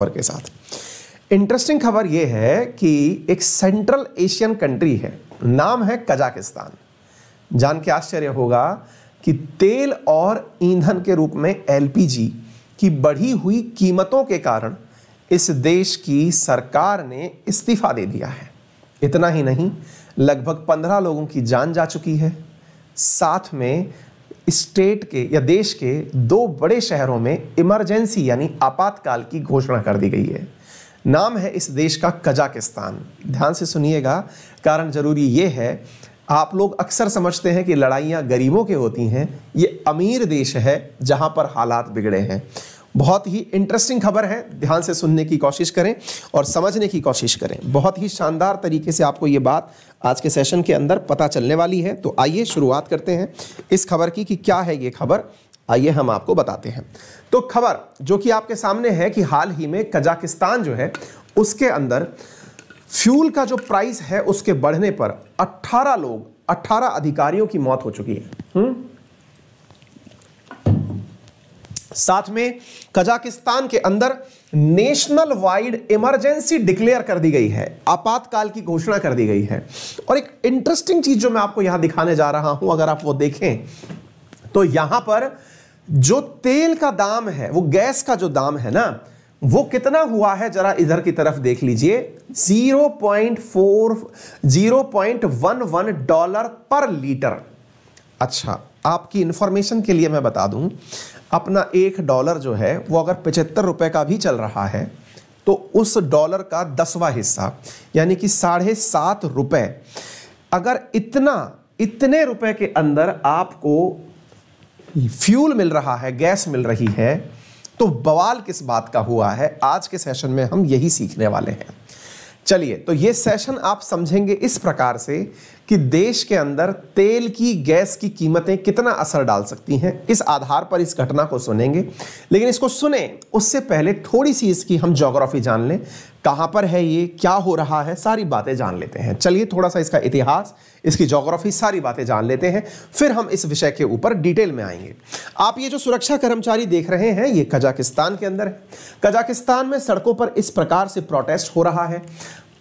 खबर के साथ। इंटरेस्टिंग खबर यह है कि एक सेंट्रल एशियन कंट्री है, नाम है कजाकिस्तान। जान के आश्चर्य होगा कि तेल और ईंधन के रूप में एलपीजी की बढ़ी हुई कीमतों के कारण इस देश की सरकार ने इस्तीफा दे दिया है। इतना ही नहीं, लगभग 15 लोगों की जान जा चुकी है। साथ में स्टेट के या देश के 2 बड़े शहरों में इमरजेंसी यानी आपातकाल की घोषणा कर दी गई है। नाम है इस देश का कजाकिस्तान। ध्यान से सुनिएगा, कारण जरूरी ये है, आप लोग अक्सर समझते हैं कि लड़ाइयाँ गरीबों के होती हैं, ये अमीर देश है जहां पर हालात बिगड़े हैं। बहुत ही इंटरेस्टिंग खबर है, ध्यान से सुनने की कोशिश करें और समझने की कोशिश करें। बहुत ही शानदार तरीके से आपको ये बात आज के सेशन के अंदर पता चलने वाली है। तो आइए शुरुआत करते हैं इस खबर की कि क्या है ये खबर, आइए हम आपको बताते हैं। तो खबर जो कि आपके सामने है कि हाल ही में कजाकिस्तान जो है उसके अंदर फ्यूल का जो प्राइस है उसके बढ़ने पर 18 अधिकारियों की मौत हो चुकी है। साथ में कजाकिस्तान के अंदर नेशनल वाइड इमरजेंसी डिक्लेयर कर दी गई है, आपातकाल की घोषणा कर दी गई है। और एक इंटरेस्टिंग चीज जो मैं आपको यहां दिखाने जा रहा हूं, अगर आप वो देखें तो यहां पर जो तेल का दाम है, वो गैस का जो दाम है ना, वो कितना हुआ है जरा इधर की तरफ देख लीजिए। 0.11 डॉलर पर लीटर। अच्छा, आपकी इंफॉर्मेशन के लिए मैं बता दूं, अपना $1 जो है वो अगर 75 रुपए का भी चल रहा है तो उस डॉलर का 10वां हिस्सा यानी कि 7.5 रुपए, अगर इतने रुपए के अंदर आपको फ्यूल मिल रहा है, गैस मिल रही है, तो बवाल किस बात का हुआ है, आज के सेशन में हम यही सीखने वाले हैं। चलिए, तो ये सेशन आप समझेंगे इस प्रकार से कि देश के अंदर तेल की, गैस की कीमतें कितना असर डाल सकती हैं। इस आधार पर इस घटना को सुनेंगे, लेकिन इसको सुने उससे पहले थोड़ी सी इसकी हम ज्योग्राफी जान लें। कहां पर है ये, क्या हो रहा है, सारी बातें जान लेते हैं। चलिए, थोड़ा सा इसका इतिहास, इसकी ज्योग्राफी, सारी बातें जान लेते हैं, फिर हम इस विषय के ऊपर डिटेल में आएंगे। आप ये जो सुरक्षा कर्मचारी देख रहे हैं, ये कजाकिस्तान के अंदर है। कजाकिस्तान में सड़कों पर इस प्रकार से प्रोटेस्ट हो रहा है।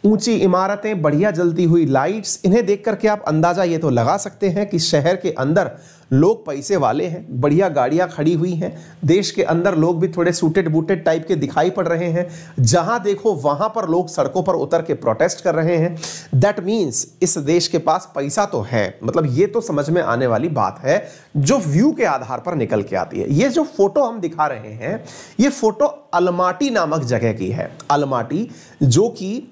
ऊंची इमारतें, बढ़िया जलती हुई लाइट्स, इन्हें देख करके आप अंदाजा ये तो लगा सकते हैं कि शहर के अंदर लोग पैसे वाले हैं, बढ़िया गाड़ियां खड़ी हुई हैं। देश के अंदर लोग भी थोड़े सूटेड बूटेड टाइप के दिखाई पड़ रहे हैं। जहां देखो वहां पर लोग सड़कों पर उतर के प्रोटेस्ट कर रहे हैं। दैट मीन्स इस देश के पास पैसा तो है, मतलब ये तो समझ में आने वाली बात है जो व्यू के आधार पर निकल के आती है। ये जो फोटो हम दिखा रहे हैं, ये फोटो अलमाटी नामक जगह की है। अलमाटी जो कि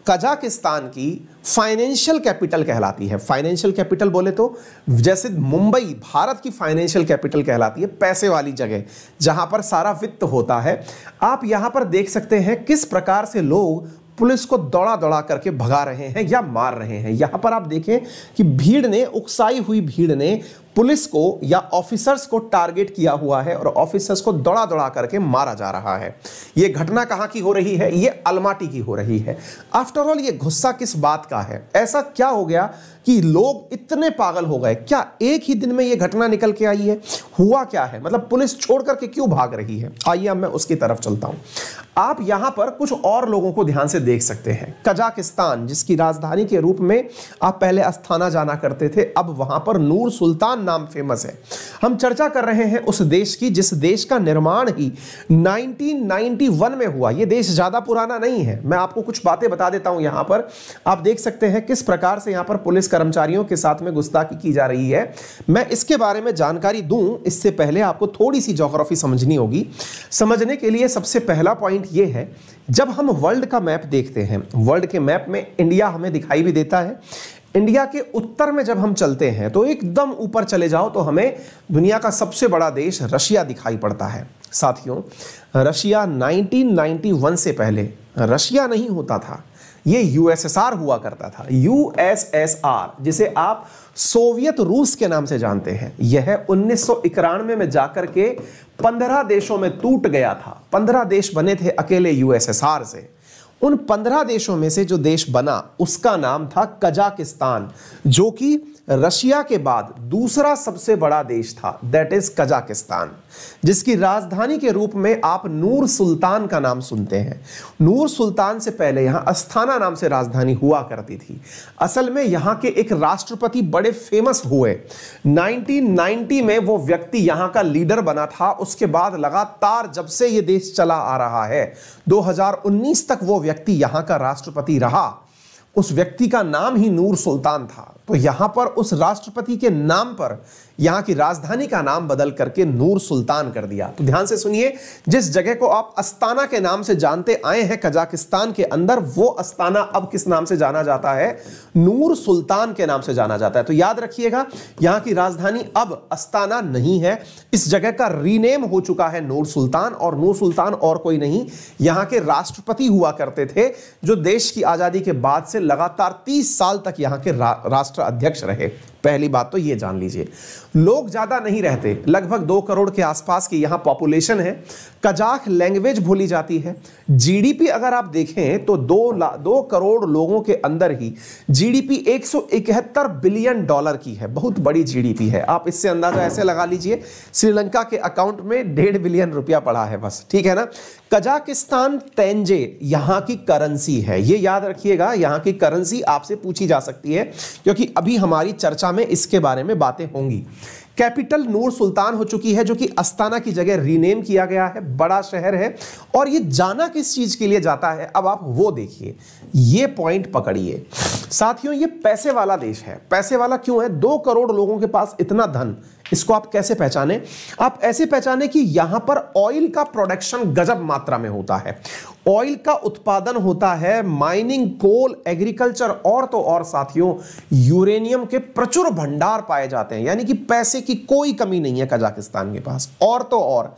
कजाकिस्तान की फाइनेंशियल कैपिटल कहलाती है। फाइनेंशियल कैपिटल बोले तो जैसे मुंबई भारत की फाइनेंशियल कैपिटल कहलाती है, पैसे वाली जगह जहां पर सारा वित्त होता है। आप यहां पर देख सकते हैं किस प्रकार से लोग पुलिस को दौड़ा दौड़ा करके भगा रहे हैं या मार रहे हैं। यहां पर आप देखें कि भीड़ ने, उकसाई हुई भीड़ ने पुलिस को या ऑफिसर्स को टारगेट किया हुआ है और ऑफिसर्स को दौड़ा दौड़ा करके मारा जा रहा है। यह घटना कहां की हो रही है, यह अलमाटी की हो रही है। आफ्टर ऑल ये गुस्सा किस बात का है, ऐसा क्या हो गया कि लोग इतने पागल हो गए? क्या एक ही दिन में यह घटना निकल के आई है? हुआ क्या है, मतलब पुलिस छोड़ करके क्यों भाग रही है? आइए अब मैं उसकी तरफ चलता हूं। आप यहां पर कुछ और लोगों को ध्यान से देख सकते हैं। कजाकिस्तान जिसकी राजधानी के रूप में आप पहले अस्थाना जाना करते थे, अब वहां पर नूर सुल्तान नाम फेमस है। हम चर्चा कर रहे हैं उस देश की जिस देश का निर्माण ही 1991 में हुआ। यह देश ज्यादा पुराना नहीं है। मैं आपको कुछ बातें बता देता हूं। यहां पर आप देख सकते हैं किस प्रकार से यहां पर पुलिस कर्मचारियों के साथ में गुस्ताखी की जा रही है। मैं इसके बारे में जानकारी दूं इससे पहले आपको थोड़ी सी ज्योग्राफी समझनी होगी। समझने के लिए सबसे पहला पॉइंट यह है, जब हम वर्ल्ड का मैप देखते हैं, वर्ल्ड के मैप में इंडिया हमें दिखाई भी देता है। इंडिया के उत्तर में जब हम चलते हैं तो एकदम ऊपर चले जाओ तो हमें दुनिया का सबसे बड़ा देश रशिया दिखाई पड़ता है। साथियों, रशिया 1991 से पहले रशिया नहीं होता था, ये यूएसएसआर हुआ करता था। यूएसएसआर, जिसे आप सोवियत रूस के नाम से जानते हैं, यह 1991 में जाकर के 15 देशों में टूट गया था। 15 देश बने थे अकेले यूएसएसआर से। उन 15 देशों में से जो देश बना उसका नाम था कजाकिस्तान, जो कि रशिया के बाद दूसरा सबसे बड़ा देश था, दैट इज कजाकिस्तान, जिसकी राजधानी के रूप में आप नूर सुल्तान का नाम सुनते हैं। नूर सुल्तान से पहले यहां अस्थाना नाम से राजधानी हुआ करती थी। असल में यहां के एक राष्ट्रपति बड़े फेमस हुए, 1990 में वो व्यक्ति यहां का लीडर बना था। उसके बाद लगातार जब से ये देश चला आ रहा है 2019 तक वो व्यक्ति यहां का राष्ट्रपति रहा। उस व्यक्ति का नाम ही नूर सुल्तान था। तो यहां पर उस राष्ट्रपति के नाम पर यहां की राजधानी का नाम बदल करके नूर सुल्तान कर दिया। तो ध्यान से सुनिए, जिस जगह को आप अस्ताना के नाम से जानते आए हैं कजाकिस्तान के अंदर, वो अस्ताना अब किस नाम से जाना जाता है? नूर सुल्तान के नाम से जाना जाता है। तो याद रखिएगा, यहां की राजधानी अब अस्ताना नहीं है, इस जगह का रीनेम हो चुका है नूर सुल्तान। और नूर सुल्तान और कोई नहीं, यहां के राष्ट्रपति हुआ करते थे, जो देश की आजादी के बाद से लगातार 30 साल तक यहां के राष्ट्र अध्यक्ष रहे। पहली बात तो ये जान लीजिए। लोग ज्यादा नहीं रहते, लगभग 2 करोड़ के आसपास की यहां पॉपुलेशन है। कजाक लैंग्वेज बोली जाती है। जीडीपी अगर आप देखें तो 2 करोड़ लोगों के अंदर ही जीडीपी 171 बिलियन डॉलर की है। बहुत बड़ी जीडीपी है। आप इससे अंदाजा ऐसे लगा लीजिए, श्रीलंका के अकाउंट में 1.5 बिलियन रुपया पड़ा है बस, ठीक है ना। कजाकिस्तान तेंजे यहां की करेंसी है, ये याद रखिएगा। यहां की करेंसी आपसे पूछी जा सकती है, क्योंकि अभी हमारी चर्चा में इसके बारे में बातें होंगी। कैपिटल नूर सुल्तान हो चुकी है, जो कि अस्ताना की जगह रीनेम किया गया है। बड़ा शहर है। और ये जाना किस चीज के लिए जाता है, अब आप वो देखिए, ये पॉइंट पकड़िए साथियों। ये पैसे वाला देश है। पैसे वाला क्यों है? 2 करोड़ लोगों के पास इतना धन। इसको आप कैसे पहचाने? आप ऐसे पहचाने कि यहां पर ऑयल का प्रोडक्शन गजब मात्रा में होता है। ऑयल का उत्पादन होता है, माइनिंग, कोल, एग्रीकल्चर और तो और साथियों यूरेनियम के प्रचुर भंडार पाए जाते हैं। यानी कि पैसे की कोई कमी नहीं है कजाकिस्तान के पास। और तो और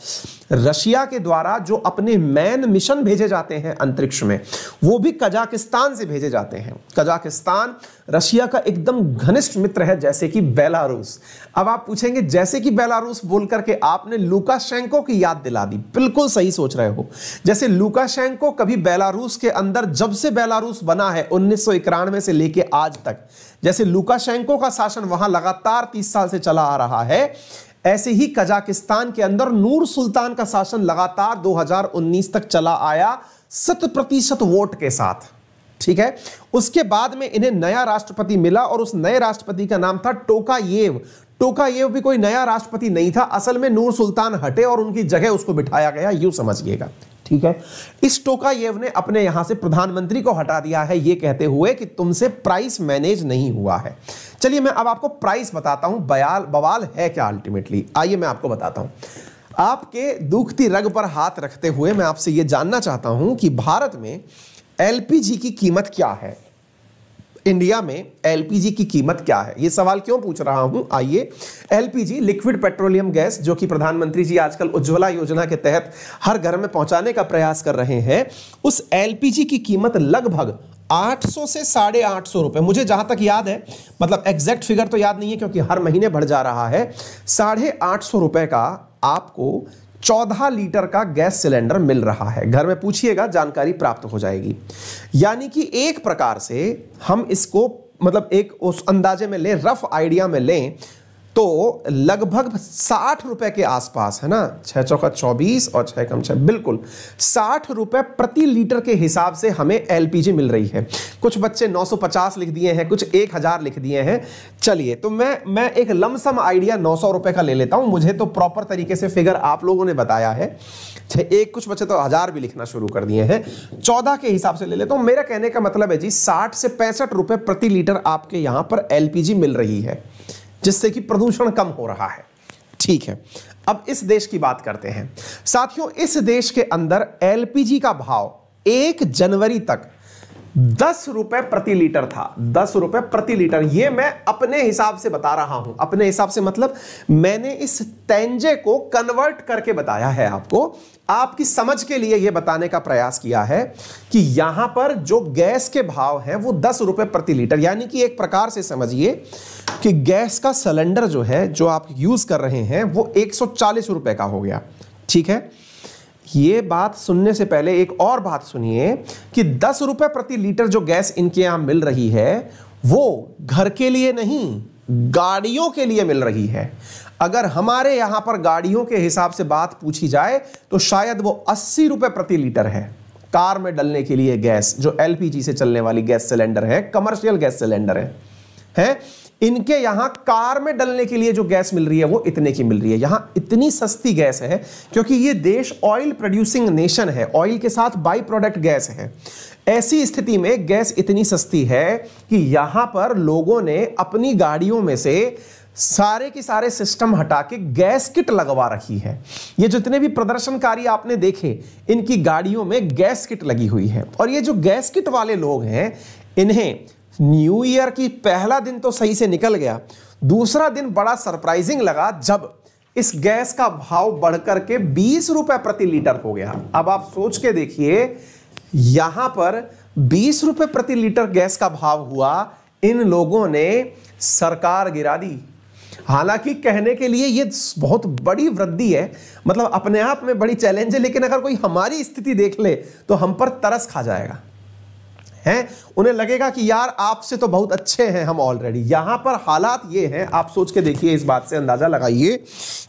रशिया के द्वारा जो अपने मैन मिशन भेजे जाते हैं अंतरिक्ष में, वो भी कजाकिस्तान से भेजे जाते हैं। कजाकिस्तान रशिया का एकदम घनिष्ठ मित्र है, जैसे कि बेलारूस। अब आप पूछेंगे, जैसे कि बेलारूस बोल करके आपने लुकाशेंको की याद दिला दी। बिल्कुल सही सोच रहे हो। जैसे लुकाशेंको कभी बेलारूस के अंदर, जब से बेलारूस बना है 1991 से लेके आज तक, जैसे लुकाशेंको का शासन वहां लगातार 30 साल से चला आ रहा है, ऐसे ही कजाकिस्तान के अंदर नूर सुल्तान का शासन लगातार 2019 तक चला आया 100% वोट के साथ, ठीक है। उसके बाद में इन्हें नया राष्ट्रपति मिला और उस नए राष्ट्रपति का नाम था टोकायेव। टोकायेव भी कोई नया राष्ट्रपति नहीं था, असल में नूर सुल्तान हटे और उनकी जगह उसको बिठाया गया, यूं समझिएगा, ठीक है। इस टोकायेव ने अपने यहां से प्रधानमंत्री को हटा दिया है, यह कहते हुए कि तुमसे प्राइस मैनेज नहीं हुआ है। चलिए मैं अब आपको प्राइस बताता हूं, बवाल है क्या अल्टीमेटली, आइए मैं आपको बताता हूं। आपके दुखती रग पर हाथ रखते हुए मैं आपसे यह जानना चाहता हूं कि भारत में एलपीजी की कीमत क्या है, इंडिया में एलपीजी की कीमत क्या है। यह सवाल क्यों पूछ रहा हूं, आइए। एलपीजी लिक्विड पेट्रोलियम गैस, जो कि प्रधानमंत्री जी आजकल उज्ज्वला योजना के तहत हर घर में पहुंचाने का प्रयास कर रहे हैं, उस एलपीजी की कीमत लगभग 800 से 850 रुपए, मुझे जहां तक याद है, मतलब एग्जैक्ट फिगर तो याद नहीं है क्योंकि हर महीने बढ़ जा रहा है, 850 रुपए का आपको 14 लीटर का गैस सिलेंडर मिल रहा है। घर में पूछिएगा, जानकारी प्राप्त हो जाएगी। यानी कि एक प्रकार से हम इसको मतलब एक उस अंदाजे में लें, रफ आइडिया में लें, तो लगभग 60 रुपए के आसपास है ना, 6 चौका 24 और 6 कम 6, बिल्कुल 60 रुपए प्रति लीटर के हिसाब से हमें एलपीजी मिल रही है। कुछ बच्चे 950 लिख दिए हैं, कुछ 1000 लिख दिए हैं। चलिए तो मैं एक लमसम आइडिया 900 रुपए का ले लेता हूं, मुझे तो प्रॉपर तरीके से फिगर आप लोगों ने बताया है। कुछ बच्चे तो 1000 भी लिखना शुरू कर दिए हैं। 14 के हिसाब से ले लेता हूं। मेरा कहने का मतलब है जी 60 से 65 रुपए प्रति लीटर आपके यहां पर एलपीजी मिल रही है, जिससे कि प्रदूषण कम हो रहा है, ठीक है। अब इस देश की बात करते हैं साथियों। इस देश के अंदर एलपीजी का भाव 1 जनवरी तक 10 रुपए प्रति लीटर था। 10 रुपए प्रति लीटर, ये मैं अपने हिसाब से बता रहा हूं। अपने हिसाब से मतलब मैंने इस तेंजे को कन्वर्ट करके बताया है आपको, आपकी समझ के लिए यह बताने का प्रयास किया है कि यहां पर जो गैस के भाव हैं वो 10 रुपए प्रति लीटर, यानी कि एक प्रकार से समझिए कि गैस का सिलेंडर जो है, जो आप यूज कर रहे हैं, वो 140 रुपए का हो गया, ठीक है। ये बात सुनने से पहले एक और बात सुनिए कि 10 रुपए प्रति लीटर जो गैस इनके यहां मिल रही है वो घर के लिए नहीं, गाड़ियों के लिए मिल रही है। अगर हमारे यहां पर गाड़ियों के हिसाब से बात पूछी जाए तो शायद वो 80 रुपए प्रति लीटर है। कार में डलने के लिए गैस जो एलपीजी से चलने वाली गैस सिलेंडर है, कमर्शियल गैस सिलेंडर है इनके यहां कार में डलने के लिए जो गैस मिल रही है वो इतने की मिल रही है। यहां इतनी सस्ती गैस है क्योंकि ये देश ऑयल प्रोड्यूसिंग नेशन है, ऑयल के साथ बाई प्रोडक्ट गैस है। ऐसी स्थिति में गैस इतनी सस्ती है कि यहां पर लोगों ने अपनी गाड़ियों में से सारे के सारे सिस्टम हटा के गैस किट लगवा रखी है। ये जितने भी प्रदर्शनकारी आपने देखे इनकी गाड़ियों में गैस किट लगी हुई है। और ये जो गैस किट वाले लोग हैं इन्हें न्यू ईयर की पहला दिन तो सही से निकल गया, दूसरा दिन बड़ा सरप्राइजिंग लगा जब इस गैस का भाव बढ़कर के 20 रुपए प्रति लीटर हो गया। अब आप सोच के देखिए, यहां पर 20 रुपए प्रति लीटर गैस का भाव हुआ, इन लोगों ने सरकार गिरा दी। हालांकि कहने के लिए ये बहुत बड़ी वृद्धि है, मतलब अपने आप में बड़ी चैलेंज है, लेकिन अगर कोई हमारी स्थिति देख ले तो हम पर तरस खा जाएगा हैं। उन्हें लगेगा कि यार आपसे तो बहुत अच्छे हैं हम ऑलरेडी। यहां पर हालात ये हैं, आप सोच के देखिए, इस बात से अंदाजा लगाइए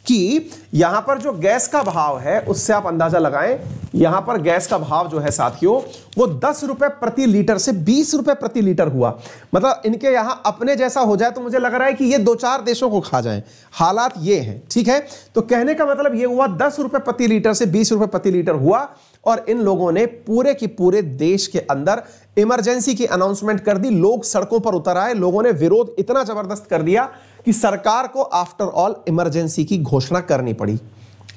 कि यहां पर जो गैस का भाव है उससे आप अंदाजा लगाएं। यहां पर गैस का भाव जो है साथियों वो 10 रुपए प्रति लीटर से 20 रुपए प्रति लीटर हुआ। मतलब इनके यहां अपने जैसा हो जाए तो मुझे लग रहा है कि ये 2-4 देशों को खा जाए। हालात ये हैं, ठीक है। तो कहने का मतलब ये हुआ 10 रुपए प्रति लीटर से 20 रुपए प्रति लीटर हुआ और इन लोगों ने पूरे की पूरे देश के अंदर इमरजेंसी की अनाउंसमेंट कर दी। लोग सड़कों पर उतर आए, लोगों ने विरोध इतना जबरदस्त कर दिया कि सरकार को आफ्टर ऑल इमरजेंसी की घोषणा करनी पड़ी।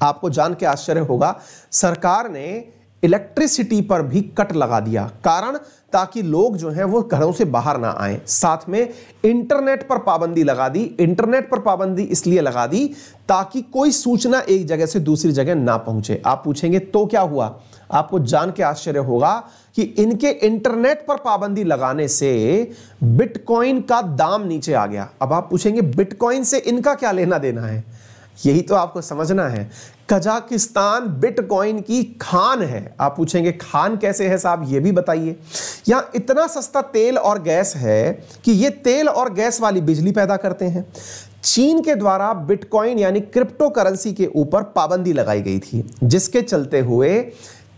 आपको जान के आश्चर्य होगा, सरकार ने इलेक्ट्रिसिटी पर भी कट लगा दिया, कारण ताकि लोग जो हैं वो घरों से बाहर ना आए। साथ में इंटरनेट पर पाबंदी लगा दी। इंटरनेट पर पाबंदी इसलिए लगा दी ताकि कोई सूचना एक जगह से दूसरी जगह ना पहुंचे। आप पूछेंगे तो क्या हुआ? आपको जान के आश्चर्य होगा कि इनके इंटरनेट पर पाबंदी लगाने से बिटकॉइन का दाम नीचे आ गया। अब आप पूछेंगे बिटकॉइन से इनका क्या लेना देना है? यही तो आपको समझना है। कजाकिस्तान बिटकॉइन की खान है। आप पूछेंगे खान कैसे है साहब, ये भी बताइए। यहां इतना सस्ता तेल और गैस है कि ये तेल और गैस वाली बिजली पैदा करते हैं। चीन के द्वारा बिटकॉइन यानी क्रिप्टो करेंसी के ऊपर पाबंदी लगाई गई थी, जिसके चलते हुए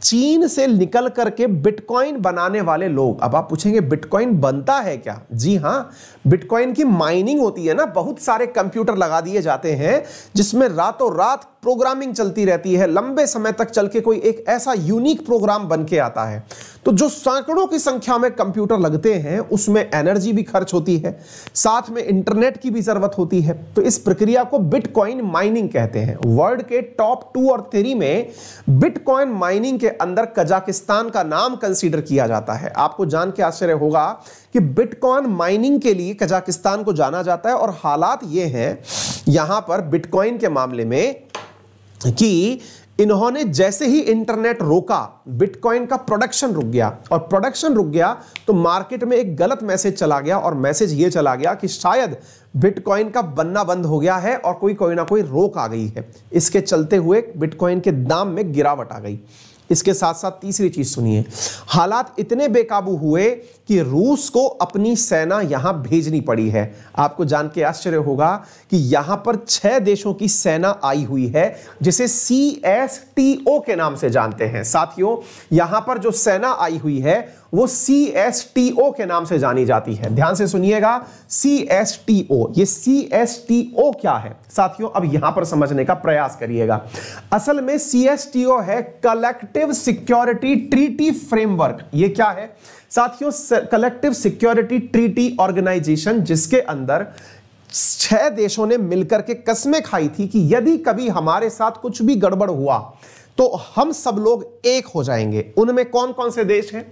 चीन से निकल करके बिटकॉइन बनाने वाले लोग, अब आप पूछेंगे बिटकॉइन बनता है क्या? जी हां, बिटकॉइन की माइनिंग होती है ना, बहुत सारे कंप्यूटर लगा दिए जाते हैं जिसमें रातों रात प्रोग्रामिंग चलती रहती है, लंबे समय तक चल के कोई एक ऐसा यूनिक प्रोग्राम बन के आता है। तो जो सैकड़ों की संख्या में कंप्यूटर लगते हैं उसमें एनर्जी भी खर्च होती है, साथ में इंटरनेट की भी जरूरत होती है। तो इस प्रक्रिया को बिटकॉइन माइनिंग कहते हैं। वर्ल्ड के टॉप 2 और 3 में बिटकॉइन माइनिंग के अंदर कजाकिस्तान का नाम कंसीडर किया जाता है। आपको जान के आश्चर्य होगा कि बिटकॉइन माइनिंग के लिए कजाकिस्तान को जाना जाता है। और हालात ये हैं यहां पर बिटकॉइन के मामले में कि इन्होंने जैसे ही इंटरनेट रोका, बिटकॉइन का प्रोडक्शन रुक गया। और प्रोडक्शन रुक गया तो मार्केट में एक गलत मैसेज चला गया, और मैसेज ये चला गया कि शायद बिटकॉइन का बनना बंद हो गया है और कोई ना कोई रोक आ गई है। इसके चलते हुए बिटकॉइन के दाम में गिरावट आ गई। इसके साथ साथ तीसरी चीज सुनिए, हालात इतने बेकाबू हुए कि रूस को अपनी सेना यहां भेजनी पड़ी है। आपको जान के आश्चर्य होगा कि यहां पर 6 देशों की सेना आई हुई है, जिसे CSTO के नाम से जानते हैं। साथियों, यहां पर जो सेना आई हुई है वो CSTO के नाम से जानी जाती है। ध्यान से सुनिएगा, CSTO। ये CSTO क्या है साथियों, अब यहां पर समझने का प्रयास करिएगा। असल में CSTO है कलेक्टिव सिक्योरिटी ट्रीटी फ्रेमवर्क। ये क्या है साथियों? कलेक्टिव सिक्योरिटी ट्रीटी ऑर्गेनाइजेशन, जिसके अंदर 6 देशों ने मिलकर के कस्में खाई थी कि यदि कभी हमारे साथ कुछ भी गड़बड़ हुआ तो हम सब लोग एक हो जाएंगे। उनमें कौन कौन से देश हैं?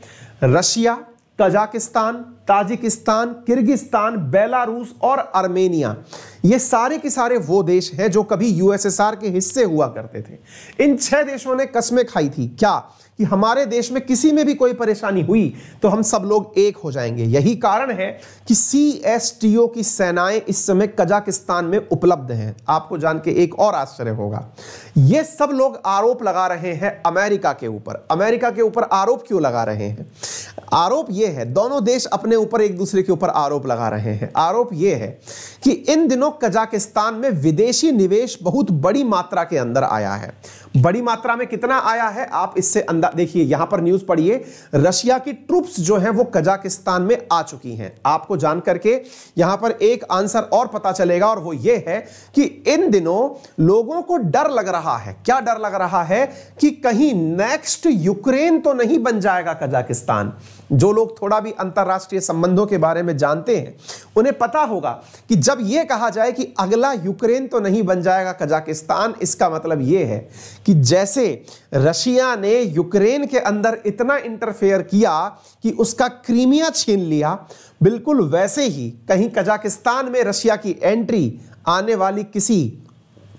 Russia, Kazakhstan, Tajikistan, Kyrgyzstan, Belarus और आर्मेनिया, ये सारे के सारे वो देश हैं जो कभी यूएसएसआर के हिस्से हुआ करते थे। इन 6 देशों ने कस्में खाई थी क्या कि हमारे देश में किसी में भी कोई परेशानी हुई तो हम सब लोग एक हो जाएंगे। यही कारण है कि सीएसटीओ की सेनाएं इस समय कजाकिस्तान में उपलब्ध हैं। आपको जान के एक और आश्चर्य होगा, ये सब लोग आरोप लगा रहे हैं अमेरिका के ऊपर। अमेरिका के ऊपर आरोप क्यों लगा रहे हैं? आरोप यह है, दोनों देश अपने ऊपर एक दूसरे के ऊपर आरोप लगा रहे हैं। आरोप यह है कि इन दिनों कजाकिस्तान में विदेशी निवेश बहुत बड़ी मात्रा के अंदर आया है। बड़ी मात्रा में कितना आया है आप इससे अंदाज देखिए, यहां पर न्यूज पढ़िए, रशिया की ट्रूप्स जो हैं वो कजाकिस्तान में आ चुकी हैं। आपको जान करके यहां पर एक आंसर और पता चलेगा और वो ये है कि इन दिनों लोगों को डर लग रहा है। क्या डर लग रहा है? कि कहीं नेक्स्ट यूक्रेन तो नहीं बन जाएगा कजाकिस्तान। जो लोग थोड़ा भी अंतरराष्ट्रीय संबंधों के बारे में जानते हैं उन्हें पता होगा कि जब यह कहा जाए कि अगला यूक्रेन तो नहीं बन जाएगा कजाकिस्तान, इसका मतलब यह है कि जैसे रशिया ने यूक्रेन के अंदर इतना इंटरफेयर किया कि उसका क्रीमिया छीन लिया, बिल्कुल वैसे ही कहीं कजाकिस्तान में रशिया की एंट्री आने वाली किसी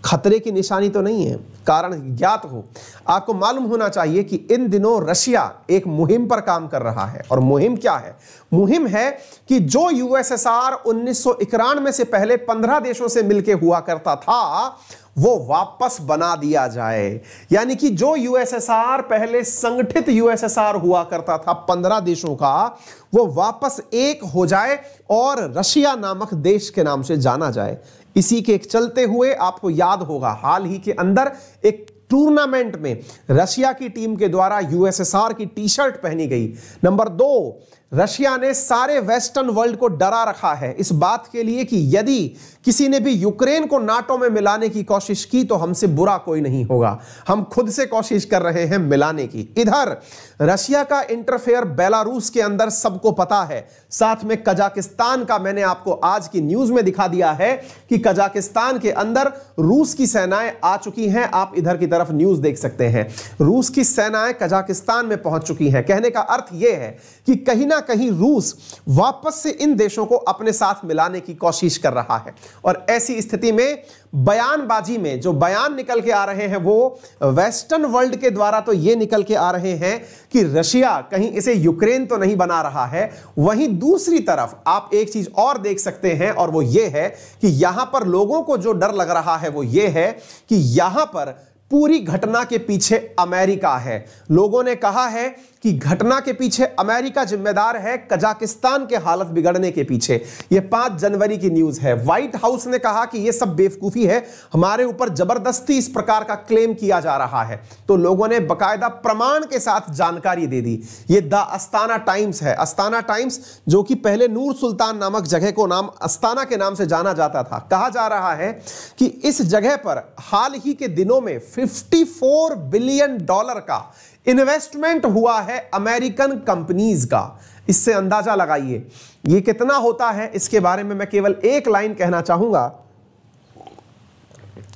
खतरे की निशानी तो नहीं है। कारण ज्ञात हो, आपको मालूम होना चाहिए कि इन दिनों रशिया एक मुहिम पर काम कर रहा है। और मुहिम क्या है? मुहिम है कि जो यूएसएसआर 1991 से पहले 15 देशों से मिलकर हुआ करता था वो वापस बना दिया जाए। यानी कि जो यूएसएसआर पहले संगठित यूएसएसआर हुआ करता था 15 देशों का, वो वापस एक हो जाए और रशिया नामक देश के नाम से जाना जाए। इसी के चलते हुए आपको याद होगा हाल ही के अंदर एक टूर्नामेंट में रशिया की टीम के द्वारा यूएसएसआर की टी शर्ट पहनी गई। नंबर 2, रशिया ने सारे वेस्टर्न वर्ल्ड को डरा रखा है इस बात के लिए कि यदि किसी ने भी यूक्रेन को नाटो में मिलाने की कोशिश की तो हमसे बुरा कोई नहीं होगा। हम खुद से कोशिश कर रहे हैं मिलाने की। इधर रशिया का इंटरफेयर बेलारूस के अंदर सबको पता है। साथ में कजाकिस्तान का मैंने आपको आज की न्यूज में दिखा दिया है कि कजाकिस्तान के अंदर रूस की सेनाएं आ चुकी हैं। आप इधर की तरफ न्यूज देख सकते हैं, रूस की सेनाएं कजाकिस्तान में पहुंच चुकी हैं। कहने का अर्थ यह है कि कहीं ना कहीं रूस वापस से इन देशों को अपने साथ मिलाने की कोशिश कर रहा है। और ऐसी स्थिति में बयानबाजी में जो बयान निकल के आ रहे हैं वो वेस्टर्न वर्ल्ड के द्वारा तो ये निकल के आ रहे हैं कि रशिया कहीं इसे यूक्रेन तो नहीं बना रहा है। वहीं दूसरी तरफ आप एक चीज और देख सकते हैं और वो ये है कि यहां पर लोगों को जो डर लग रहा है वो ये है कि यहां पर पूरी घटना के पीछे अमेरिका है। लोगों ने कहा है कि घटना के पीछे अमेरिका जिम्मेदार है, कजाकिस्तान के हालत बिगड़ने के पीछे। यह 5 जनवरी की न्यूज है। व्हाइट हाउस ने कहा कि यह सब बेवकूफी है, हमारे ऊपर जबरदस्ती इस प्रकार का क्लेम किया जा रहा है। तो लोगों ने बकायदा प्रमाण के साथ जानकारी दे दी। यह द अस्ताना टाइम्स है। अस्ताना टाइम्स जो कि पहले नूर सुल्तान नामक जगह को नाम अस्ताना के नाम से जाना जाता था। कहा जा रहा है कि इस जगह पर हाल ही के दिनों में $54 बिलियन का इन्वेस्टमेंट हुआ है अमेरिकन कंपनीज का। इससे अंदाजा लगाइए ये कितना होता है। इसके बारे में मैं केवल एक लाइन कहना चाहूंगा।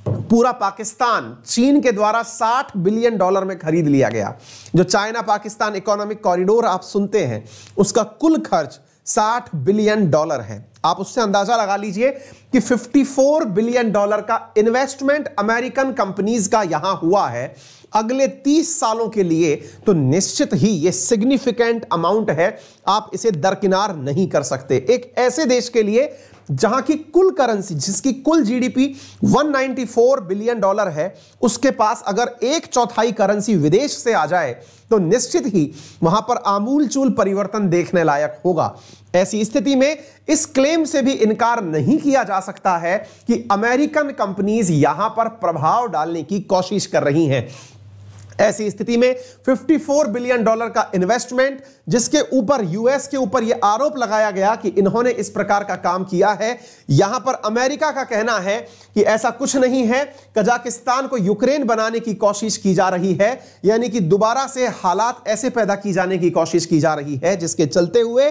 पूरा पाकिस्तान चीन के द्वारा $60 बिलियन में खरीद लिया गया। जो चाइना पाकिस्तान इकोनॉमिक कॉरिडोर आप सुनते हैं उसका कुल खर्च $60 बिलियन है। आप उससे अंदाजा लगा लीजिए कि $54 बिलियन का इन्वेस्टमेंट अमेरिकन कंपनीज का यहां हुआ है अगले 30 सालों के लिए। तो निश्चित ही यह सिग्निफिकेंट अमाउंट है, आप इसे दरकिनार नहीं कर सकते। एक ऐसे देश के लिए जहां की कुल करेंसी, जिसकी कुल जीडीपी $194 बिलियन है, उसके पास अगर 1/4 करेंसी विदेश से आ जाए तो निश्चित ही वहां पर आमूलचूल परिवर्तन देखने लायक होगा। ऐसी स्थिति में इस क्लेम से भी इनकार नहीं किया जा सकता है कि अमेरिकन कंपनीज यहां पर प्रभाव डालने की कोशिश कर रही हैं। ऐसी स्थिति में $54 बिलियन का इन्वेस्टमेंट, जिसके ऊपर यूएस के ऊपर यह आरोप लगाया गया कि इन्होंने इस प्रकार का काम किया है, यहां पर अमेरिका का कहना है कि ऐसा कुछ नहीं है, कजाकिस्तान को यूक्रेन बनाने की कोशिश की जा रही है। यानी कि दोबारा से हालात ऐसे पैदा की जाने की कोशिश की जा रही है जिसके चलते हुए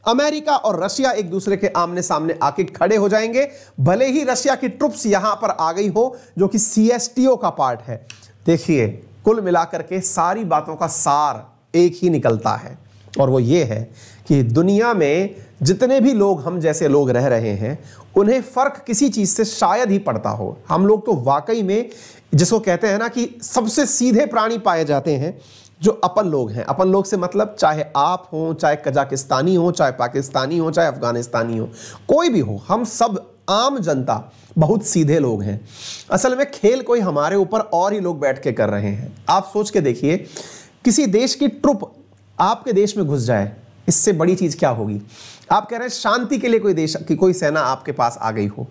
अमेरिका और रशिया एक दूसरे के आमने सामने आके खड़े हो जाएंगे। भले ही रशिया की ट्रुप्स यहां पर आ गई हो जो कि सीएसटीओ का पार्ट है। देखिए कुल मिलाकर के सारी बातों का सार एक ही निकलता है। और वो ये है कि दुनिया में जितने भी लोग हम जैसे लोग रह रहे हैं उन्हें फर्क किसी चीज से शायद ही पड़ता हो। हम लोग तो वाकई में जिसको कहते हैं ना कि सबसे सीधे प्राणी पाए जाते हैं जो अपन लोग हैं। अपन लोग से मतलब चाहे आप हो, चाहे कजाकिस्तानी हो, चाहे पाकिस्तानी हो, चाहे अफगानिस्तानी हो, कोई भी हो, हम सब आम जनता बहुत सीधे लोग हैं। असल में खेल कोई हमारे ऊपर और ही लोग बैठ के कर रहे हैं। आप सोच के देखिए, किसी देश की ट्रुप आपके देश में घुस जाए, इससे बड़ी चीज क्या होगी? आप कह रहे हैं शांति के लिए कोई देश की कोई सेना आपके पास आ गई हो,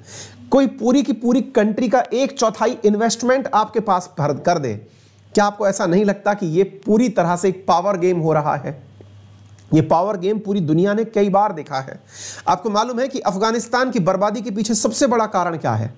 कोई पूरी की पूरी कंट्री का 1/4 इन्वेस्टमेंट आपके पास कर दे, क्या आपको ऐसा नहीं लगता कि ये पूरी तरह से एक पावर गेम हो रहा है? ये पावर गेम पूरी दुनिया ने कई बार देखा है। आपको मालूम है कि अफगानिस्तान की बर्बादी के पीछे सबसे बड़ा कारण क्या है?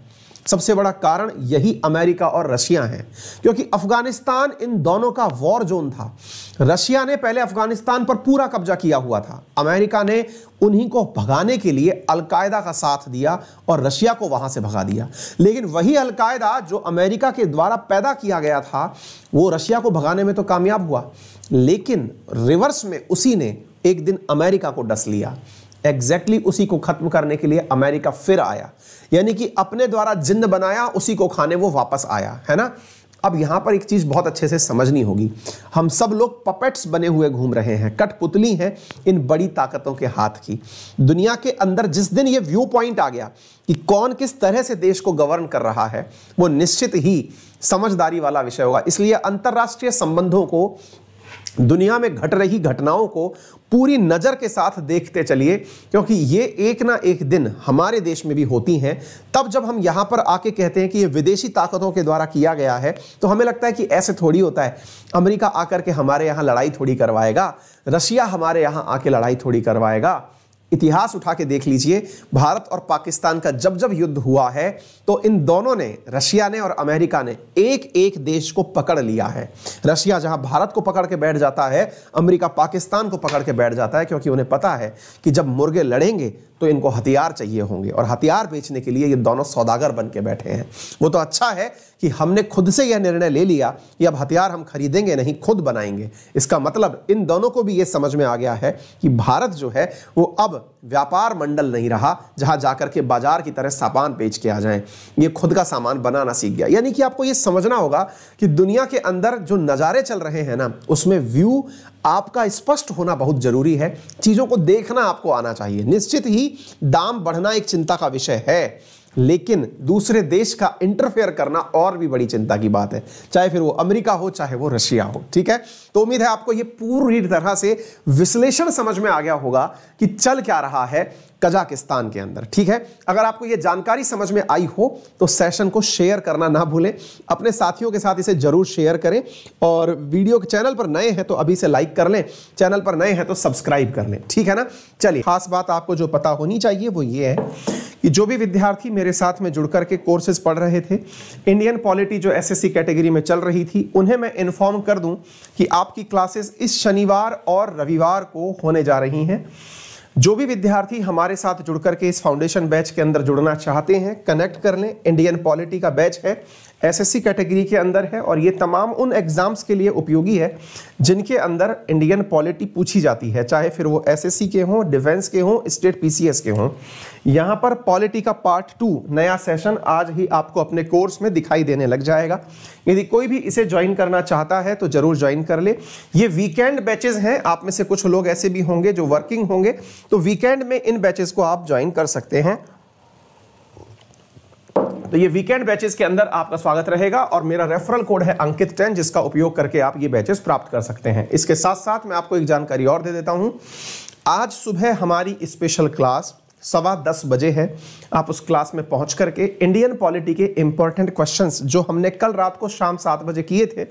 सबसे बड़ा कारण यही अमेरिका और रशिया है, क्योंकि अफगानिस्तान इन दोनों का वॉर जोन था। रशिया ने पहले अफगानिस्तान पर पूरा कब्जा किया हुआ था, अमेरिका ने उन्हीं को भगाने के लिए अलकायदा का साथ दिया और रशिया को वहां से भगा दिया। लेकिन वही अलकायदा जो अमेरिका के द्वारा पैदा किया गया था वो रशिया को भगाने में तो कामयाब हुआ, लेकिन रिवर्स में उसी ने एक दिन अमेरिका को डस लिया। एग्जैक्टली उसी को खत्म करने के लिए अमेरिका फिर आया, यानी कि अपने द्वारा जिन्न बनाया उसी को खाने वो वापस आया, है ना। अब यहां पर एक चीज बहुत अच्छे से समझनी होगी, हम सब लोग पपेट्स बने हुए घूम रहे हैं, कठपुतली हैं इन बड़ी ताकतों के हाथ की। दुनिया के अंदर जिस दिन ये व्यू पॉइंट आ गया कि कौन किस तरह से देश को गवर्न कर रहा है, वो निश्चित ही समझदारी वाला विषय होगा। इसलिए अंतरराष्ट्रीय संबंधों को, दुनिया में घट रही घटनाओं को पूरी नजर के साथ देखते चलिए, क्योंकि ये एक ना एक दिन हमारे देश में भी होती हैं। तब जब हम यहां पर आके कहते हैं कि ये विदेशी ताकतों के द्वारा किया गया है, तो हमें लगता है कि ऐसे थोड़ी होता है। अमेरिका आकर के हमारे यहां लड़ाई थोड़ी करवाएगा, रशिया हमारे यहां आके लड़ाई थोड़ी करवाएगा। इतिहास उठा के देख लीजिए, भारत और पाकिस्तान का जब जब युद्ध हुआ है तो इन दोनों ने, रशिया ने और अमेरिका ने, एक एक देश को पकड़ लिया है। रशिया जहां भारत को पकड़ के बैठ जाता है, अमेरिका पाकिस्तान को पकड़ के बैठ जाता है, क्योंकि उन्हें पता है कि जब मुर्गे लड़ेंगे तो इनको हथियार चाहिए होंगे और हथियार बेचने के लिए ये दोनों सौदागर बन के बैठे हैं। वो तो अच्छा है कि हमने खुद से यह निर्णय ले लिया कि अब हथियार हम खरीदेंगे नहीं, खुद बनाएंगे। इसका मतलब इन दोनों को भी ये समझ में आ गया है कि भारत जो है वो अब व्यापार मंडल नहीं रहा जहां जाकर के बाजार की तरह सामान बेच के आ जाएं, ये खुद का सामान बनाना सीख गया। यानी कि आपको ये समझना होगा कि दुनिया के अंदर जो नज़ारे चल रहे हैं ना, उसमें व्यू आपका स्पष्ट होना बहुत जरूरी है। चीज़ों को देखना आपको आना चाहिए। निश्चित ही दाम बढ़ना एक चिंता का विषय है, लेकिन दूसरे देश का इंटरफेयर करना और भी बड़ी चिंता की बात है, चाहे फिर वो अमेरिका हो चाहे वो रशिया हो। ठीक है, तो उम्मीद है आपको ये पूरी तरह से विश्लेषण समझ में आ गया होगा कि चल क्या रहा है कजाकिस्तान के अंदर। ठीक है, अगर आपको ये जानकारी समझ में आई हो तो सेशन को शेयर करना ना भूलें, अपने साथियों के साथ इसे जरूर शेयर करें, और वीडियो के चैनल पर नए हैं तो अभी से लाइक कर लें, चैनल पर नए हैं तो सब्सक्राइब कर लें। ठीक है ना। चलिए, खास बात आपको जो पता होनी चाहिए वो ये है कि जो भी विद्यार्थी मेरे साथ में जुड़ करके कोर्सेज पढ़ रहे थे, इंडियन पॉलिटी जो एसएससी कैटेगरी में चल रही थी, उन्हें मैं इन्फॉर्म कर दूं कि आपकी क्लासेस इस शनिवार और रविवार को होने जा रही हैं। जो भी विद्यार्थी हमारे साथ जुड़ करके इस फाउंडेशन बैच के अंदर जुड़ना चाहते हैं, कनेक्ट कर लें। इंडियन पॉलिटी का बैच है, एसएससी कैटेगरी के अंदर है, और ये तमाम उन एग्जाम्स के लिए उपयोगी है जिनके अंदर इंडियन पॉलिटी पूछी जाती है, चाहे फिर वो एसएससी के हों, डिफेंस के हों, स्टेट पीसीएस के हों। यहाँ पर पॉलिटी का पार्ट 2 नया सेशन आज ही आपको अपने कोर्स में दिखाई देने लग जाएगा। यदि कोई भी इसे ज्वाइन करना चाहता है तो जरूर ज्वाइन कर ले। ये वीकेंड बैचेस हैं, आप में से कुछ लोग ऐसे भी होंगे जो वर्किंग होंगे, तो वीकेंड में इन बैचेस को आप ज्वाइन कर सकते हैं। तो ये वीकेंड बैचेस के अंदर आपका स्वागत रहेगा, और मेरा रेफरल कोड है अंकित 10, जिसका उपयोग करके आप ये बैचेस प्राप्त कर सकते हैं। इसके साथ साथ मैं आपको एक जानकारी और दे देता हूं। आज सुबह हमारी स्पेशल क्लास 10:15 बजे है। आप उस क्लास में पहुंच करके इंडियन पॉलिटी के इंपॉर्टेंट क्वेश्चंस जो हमने कल रात को शाम 7 बजे किए थे,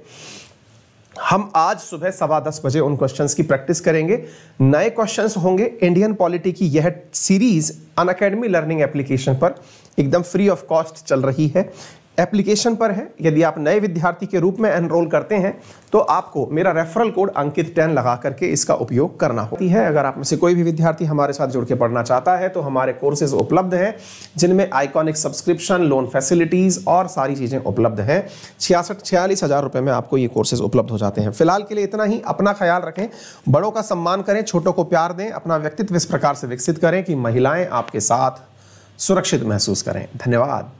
हम आज सुबह 10:15 बजे उन क्वेश्चंस की प्रैक्टिस करेंगे। नए क्वेश्चंस होंगे। इंडियन पॉलिटी की यह सीरीज अनअकैडमी लर्निंग एप्लीकेशन पर एकदम फ्री ऑफ कॉस्ट चल रही है। एप्लीकेशन पर है। यदि आप नए विद्यार्थी के रूप में एनरोल करते हैं तो आपको मेरा रेफरल कोड अंकित 10 लगा करके इसका उपयोग करना होती है। अगर आप में से कोई भी विद्यार्थी हमारे साथ जुड़ के पढ़ना चाहता है तो हमारे कोर्सेज उपलब्ध हैं, जिनमें आइकॉनिक सब्सक्रिप्शन, लोन फैसिलिटीज और सारी चीजें उपलब्ध हैं। 46 हज़ार रुपए में आपको ये कोर्सेज उपलब्ध हो जाते हैं। फिलहाल के लिए इतना ही। अपना ख्याल रखें, बड़ों का सम्मान करें, छोटों को प्यार दें, अपना व्यक्तित्व इस प्रकार से विकसित करें कि महिलाएं आपके साथ सुरक्षित महसूस करें। धन्यवाद।